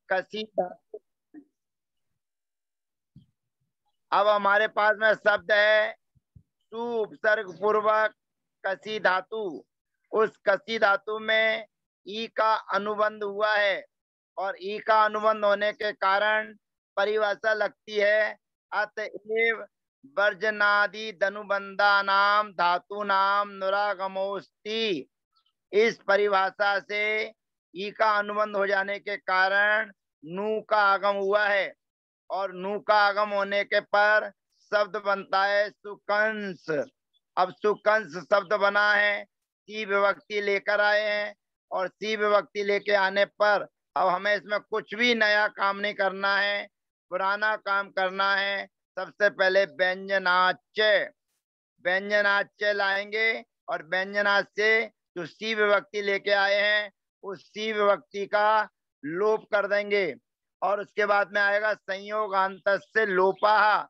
कसी धातु। अब हमारे पास में शब्द है सु उपसर्ग पूर्वक कसी धातु। उस कसी धातु में ई का अनुबंध हुआ है और ई का अनुबंध होने के कारण परिभाषा लगती है अतएव वर्जनादि धनुबंधा नाम धातु नाम नुरागमोस्ति। इस परिभाषा से ई का अनुबंध हो जाने के कारण नू का आगम हुआ है और नू का आगम होने के पर शब्द बनता है सुकंस। अब सुकंस शब्द बना है, सी विभक्ति लेकर आए हैं और सी विभक्ति लेके आने पर अब हमें इसमें कुछ भी नया काम नहीं करना है, पुराना काम करना है। सबसे पहले व्यंजनाच्य, व्यंजनाच्य लाएंगे और व्यंजनाच्य से जो सी विभक्ति लेके आए हैं उस सी विभक्ति का लोप कर देंगे और उसके बाद में आएगा संयोगांत से लोपा।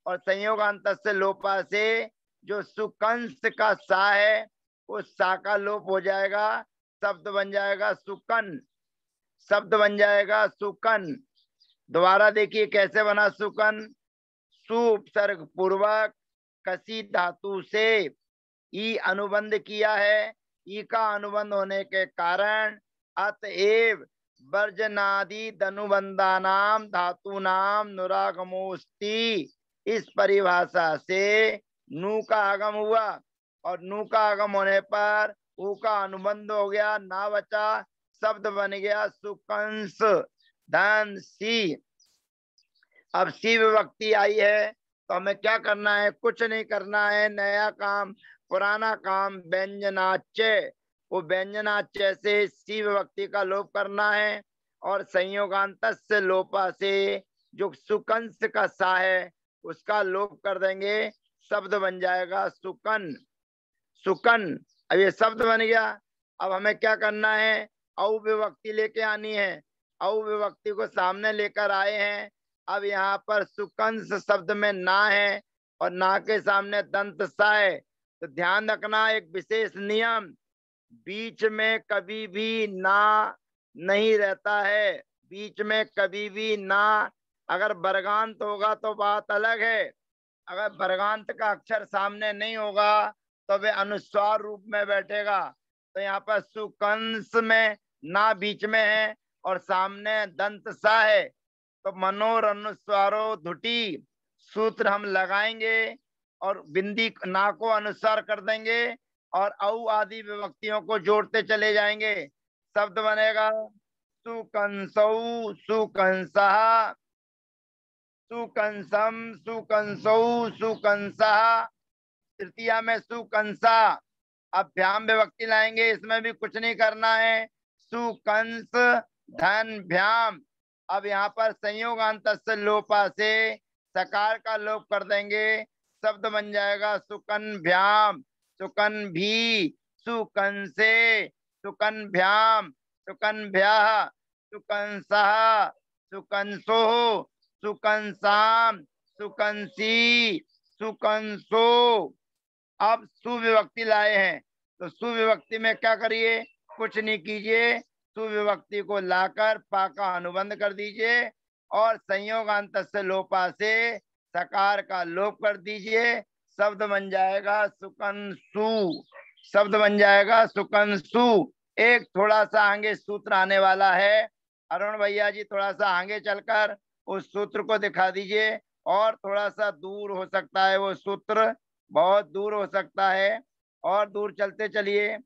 और संयोगांत से लोपा से जो सुकंस का सा है उस सा का लोप हो जाएगा, शब्द बन जाएगा सुकन, शब्द बन जाएगा सुकन। दोबारा देखिए कैसे बना सुकन। सु उपसर्ग पूर्वक कसी धातु से ई अनुबंध किया है, ई का अनुबंध होने के कारण अतएव वर्जनादि धनुबंधा नाम धातु नाम नुरागमोस्ति। इस परिभाषा से नू का आगम हुआ और नू का आगम होने पर ऊ का अनुबंध हो गया, ना बचा, शब्द बन गया सुकंस धन सी। अब सी विभक्ति आई है तो हमें क्या करना है, कुछ नहीं करना है, नया काम पुराना काम व्यंजनाच्य। वो व्यंजनाच्य से सी विभक्ति का लोप करना है और संयोगांत से लोपा से जो सुकंस का सा है उसका लोप कर देंगे, शब्द बन जाएगा सुकन, सुकन। अब ये शब्द बन गया। अब हमें क्या करना है, औ विभक्ति लेके आनी है, औ विभक्ति को सामने लेकर आए हैं। अब यहाँ पर सुकंस शब्द में ना है और ना के सामने दंत सा है, तो ध्यान रखना एक विशेष नियम, बीच में कभी भी ना नहीं रहता है, बीच में कभी भी ना। अगर बरगांत होगा तो बात अलग है, अगर बरगांत का अक्षर सामने नहीं होगा तो वे अनुस्वार रूप में बैठेगा। तो यहाँ पर सुकंस में ना बीच में है और सामने दंत सा है, तो मनोर अनुस्वारो धुटी सूत्र हम लगाएंगे और बिंदी ना को अनुस्वार कर देंगे और औ आदि विभक्तियों को जोड़ते चले जाएंगे। शब्द बनेगा सुकंसौ सुकंसः, सुकंसम सुकंसौ सुकंसः, तृतीया में सुकंसा। अब भ्याम विभक्ति लाएंगे, इसमें भी कुछ नहीं करना है, सुकंस धन भ्याम। अब यहाँ पर संयोगांत से लोपा से सकार का लोप कर देंगे, शब्द बन जाएगा सुकन भ्याम, सुकन भी, सुकन से, सुकन भ्याम, सुकन भ्याह, सुकंसः, सुकंसो, सुकंसाम, सुकंसी, सुकंसो। अब सुविभक्ति लाए हैं तो सुविभक्ति में क्या करिए, कुछ नहीं कीजिए, सुविभक्ति को लाकर पा का अनुबंध कर दीजिए और संयोगांत से लोपा से सकार का लोप कर दीजिए, शब्द बन जाएगा सुकंसु, शब्द बन जाएगा सुकंसु। एक थोड़ा सा आगे सूत्र आने वाला है, अरुण भैया जी थोड़ा सा आगे चलकर उस सूत्र को दिखा दीजिए, और थोड़ा सा दूर हो सकता है वो सूत्र, बहुत दूर हो सकता है, और दूर चलते चलिए,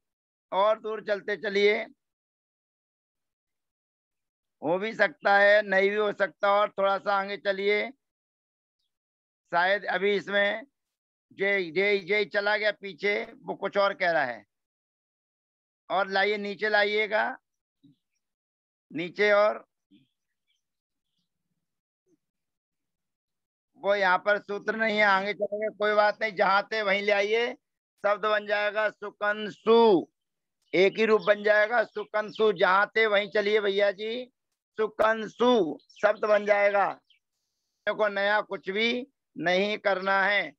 और दूर चलते चलिए, हो भी सकता है नहीं भी हो सकता, और थोड़ा सा आगे चलिए, शायद अभी इसमें जय जय जय चला गया पीछे, वो कुछ और कह रहा है। और लाइए नीचे, लाइएगा नीचे, और वो यहाँ पर सूत्र नहीं है, आगे चलेंगे कोई बात नहीं, जहां थे वहीं ले आइए, शब्द बन जाएगा सुकंसु, एक ही रूप बन जाएगा सुकंसु, जहां थे वहीं चलिए भैया जी, सुकंसु शब्द बन जाएगा, को नया कुछ भी नहीं करना है।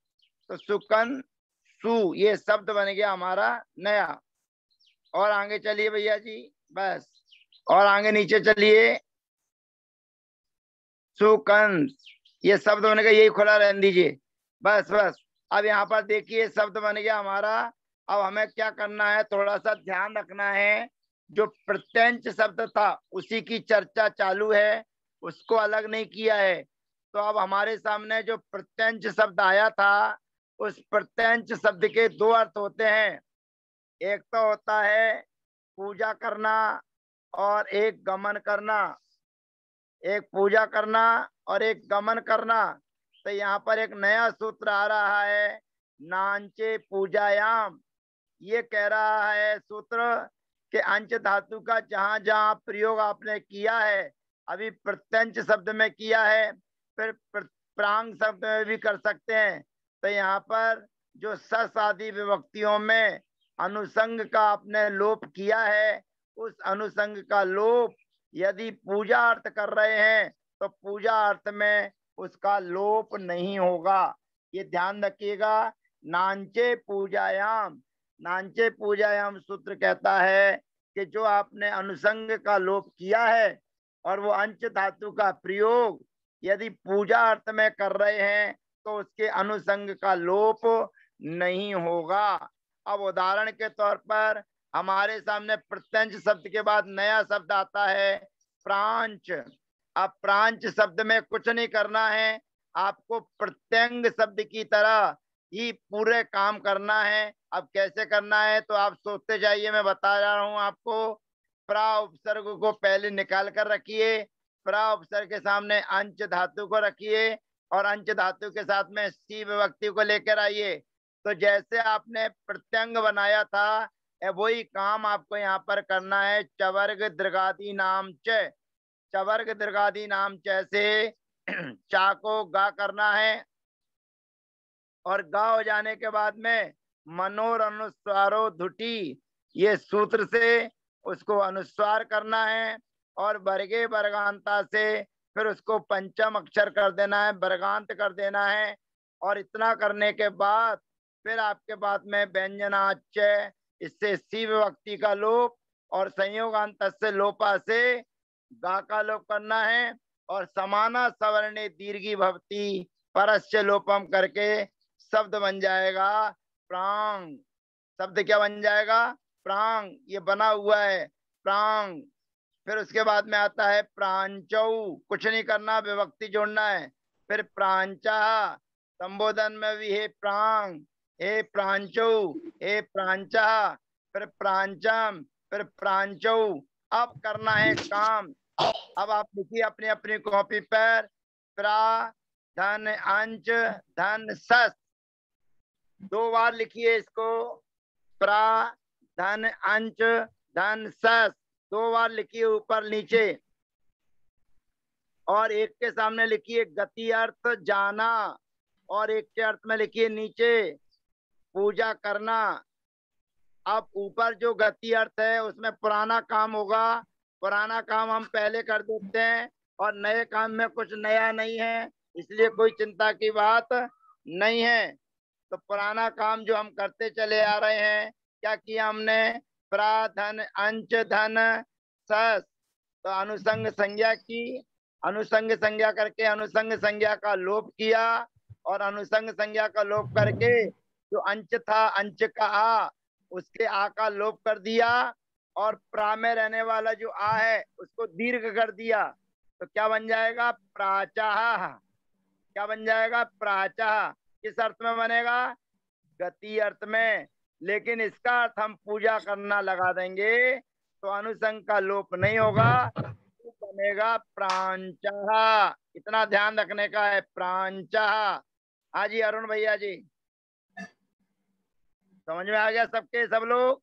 तो सुकंसु ये शब्द बन गया हमारा नया। और आगे चलिए भैया जी, बस, और आगे नीचे चलिए, सुकंस, ये शब्द बनेगा, यही खुला रहने दीजिए, बस बस। अब यहाँ पर देखिए शब्द बन गया हमारा। अब हमें क्या करना है, थोड़ा सा ध्यान रखना है। जो प्रत्यंच शब्द था उसी की चर्चा चालू है, उसको अलग नहीं किया है। तो अब हमारे सामने जो प्रत्यंच शब्द आया था, उस प्रत्यंच शब्द के दो अर्थ होते हैं। एक तो होता है पूजा करना और एक गमन करना। एक पूजा करना और एक गमन करना। तो यहाँ पर एक नया सूत्र आ रहा है, नांचे पूजायाम। ये कह रहा है सूत्र कि अंच धातु का जहां जहां प्रयोग आपने किया है, अभी प्रत्यंच शब्द में किया है, फिर प्रांग शब्द में भी कर सकते हैं। तो यहाँ पर जो सस आदि विभक्तियों में अनुसंग का आपने लोप किया है, उस अनुसंग का लोप यदि पूजा अर्थ कर रहे हैं तो पूजा अर्थ में उसका लोप नहीं होगा, ये ध्यान रखिएगा। नांचे पूजायाम, नांचे पूजायाम सूत्र कहता है कि जो आपने अनुसंग का लोप किया है और वो अंच धातु का प्रयोग यदि पूजा अर्थ में कर रहे हैं तो उसके अनुसंग का लोप नहीं होगा। अब उदाहरण के तौर पर हमारे सामने प्रत्यंच शब्द के बाद नया शब्द आता है प्रांच। अब प्रांच शब्द में कुछ नहीं करना है, आपको प्रत्यंग शब्द की तरह ही पूरे काम करना है। अब कैसे करना है तो आप सोचते जाइए, मैं बता रहा हूं आपको। प्रा उपसर्ग को पहले निकाल कर रखिए, प्रा उपसर्ग के सामने अंच धातु को रखिए और अंच धातु के साथ में सी विभक्ति को लेकर आइए। तो जैसे आपने प्रत्यंग बनाया था वही काम आपको यहाँ पर करना है। चवर्ग दीर्घादि नाम च, चवर्ग दीर्घादि नाम च से चा को गा करना है और गा हो जाने के बाद में मनोर अनुस्वारो धुटी, ये सूत्र से उसको अनुस्वार करना है और वर्गे वर्गांता से फिर उसको पंचम अक्षर कर देना है, वर्गांत कर देना है। और इतना करने के बाद फिर आपके पास में व्यंजनाच्य, इससे सी विभक्ति का लोप और संयोगांत से लोपा से गा का लोप करना है और समाना सवर्णे दीर्घी भवती परस्य लोपम करके शब्द बन जाएगा प्रांग। शब्द क्या बन जाएगा, प्रांग, ये बना हुआ है प्रांग। फिर उसके बाद में आता है प्रांचौ, कुछ नहीं करना, विभक्ति जोड़ना है। फिर प्रांचा, संबोधन में भी हे प्रांग, हे प्रांचौ, हे प्रांचा, फिर प्रांचम, फिर प्रांचौ। अब करना है काम। अब आप लिखिए अपनी अपनी कॉपी पर, प्रा धन अंच धन सस, दो बार लिखिए इसको, प्रा धन अंच धन सस, दो बार लिखिए ऊपर नीचे। और एक के सामने लिखिए गति अर्थ जाना और एक के अर्थ में लिखिए नीचे पूजा करना। अब ऊपर जो गति अर्थ है उसमें पुराना काम होगा, पुराना काम हम पहले कर देते हैं और नए काम में कुछ नया नहीं है, इसलिए कोई चिंता की बात नहीं है। तो पुराना काम जो हम करते चले आ रहे हैं, क्या किया हमने, प्रा धन अंच धन सस, तो अनुसंग संज्ञा की, अनुसंग संज्ञा करके अनुसंग संज्ञा का लोप किया और अनुसंग संज्ञा का लोप करके जो अंच था अंच का आ, उसके आ का लोप कर दिया और प्रा में रहने वाला जो आ है उसको दीर्घ कर दिया। तो क्या बन जाएगा, प्राचाह। क्या बन जाएगा, प्राचाह। किस अर्थ में बनेगा, गति अर्थ में। लेकिन इसका अर्थ हम पूजा करना लगा देंगे तो अनुसंग का लोप नहीं होगा, तो बनेगा प्रांचः। इतना ध्यान रखने का है, प्रांचः। हाँ जी अरुण भैया जी, समझ में आ गया सबके सब लोग।